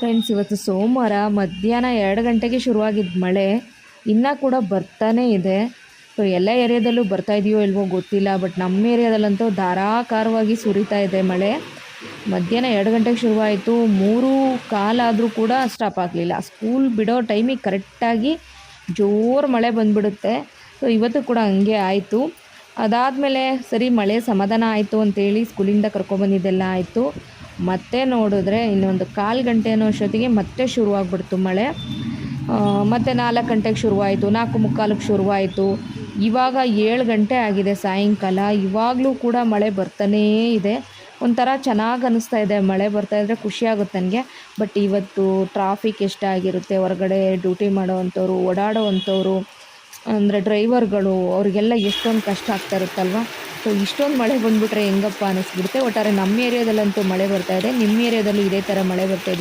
Friends, ಇವತ್ತು ಸೋಮವಾರ ಮಧ್ಯಾಹ್ನ 2 ಗಂಟೆಗೆ ಶುರುವಾಗಿದ್ದ ಮಳೆ ಇನ್ನೂ ಕೂಡ ಬರ್ತಾನೇ ಇದೆ. ಸೊ ಎಲ್ಲ ಏರಿಯಾದಲ್ಲೂ ಬರ್ತಾ ಇದೆಯೋ ಇಲ್ವೋ ಗೊತ್ತಿಲ್ಲ, ಬಟ್ ನಮ್ಮ ಏರಿಯಾದಲ್ಲಂತೂ ಧಾರಾಕಾರವಾಗಿ ಸುರಿತಾ ಇದೆ ಮಳೆ. ಮಧ್ಯಾಹ್ನ 2 ಗಂಟೆಗೆ ಶುರುವಾಯಿತು, 3:15 ಆದರೂ ಕೂಡ ಸ್ಟಾಪ್ ಆಗಲಿಲ್ಲ. ಸ್ಕೂಲ್ ಬಿಡೋ ಟೈಮಿಗೆ ಕರೆಕ್ಟಾಗಿ ಜೋರು ಮಳೆ ಬಂದುಬಿಡುತ್ತೆ. ಸೊ ಇವತ್ತು ಕೂಡ ಹಂಗೆ ಆಯಿತು. ಅದಾದಮೇಲೆ ಸರಿ ಮಳೆ ಸಮಾಧಾನ ಆಯಿತು ಅಂತೇಳಿ ಸ್ಕೂಲಿಂದ ಕರ್ಕೊಬಂದಿದ್ದೆಲ್ಲ ಆಯಿತು. ಮತ್ತೆ ನೋಡಿದ್ರೆ ಇನ್ನೊಂದು 1/4 ಗಂಟೆ ಅನ್ನೋ ಅಷ್ಟೊತ್ತಿಗೆ ಮತ್ತೆ ಶುರುವಾಗ್ಬಿಡ್ತು ಮಳೆ. ಮತ್ತು 4 ಗಂಟೆಗೆ ಶುರುವಾಯಿತು, 4:45ಕ್ಕೆ ಶುರುವಾಯಿತು. ಇವಾಗ 7 ಗಂಟೆ ಆಗಿದೆ ಸಾಯಂಕಾಲ. ಇವಾಗಲೂ ಕೂಡ ಮಳೆ ಬರ್ತಾನೇ ಇದೆ. ಒಂಥರ ಚೆನ್ನಾಗಿ ಅನ್ನಿಸ್ತಾ ಇದೆ, ಮಳೆ ಬರ್ತಾಯಿದ್ರೆ ಖುಷಿಯಾಗುತ್ತೆ ನನಗೆ. ಬಟ್ ಇವತ್ತು ಟ್ರಾಫಿಕ್ ಎಷ್ಟಾಗಿರುತ್ತೆ, ಹೊರಗಡೆ ಡ್ಯೂಟಿ ಮಾಡೋವಂಥವ್ರು, ಓಡಾಡೋವಂಥವ್ರು ಅಂದರೆ ಡ್ರೈವರ್ಗಳು, ಅವರಿಗೆಲ್ಲ ಎಷ್ಟೊಂದು ಕಷ್ಟ ಆಗ್ತಾ ಇರುತ್ತಲ್ವ. ಸೊ ಇಷ್ಟೊಂದು ಮಳೆ ಬಂದುಬಿಟ್ರೆ ಹೆಂಗಪ್ಪ ಅನ್ನಿಸ್ಬಿಡುತ್ತೆ. ಒಟ್ಟಾರೆ ನಮ್ಮ ಏರಿಯಾದಲ್ಲಂತೂ ಮಳೆ ಬರ್ತಾಯಿದೆ. ನಿಮ್ಮ ಏರಿಯಾದಲ್ಲೂ ಇದೇ ಥರ ಮಳೆ ಬರ್ತಾಯಿದೆ.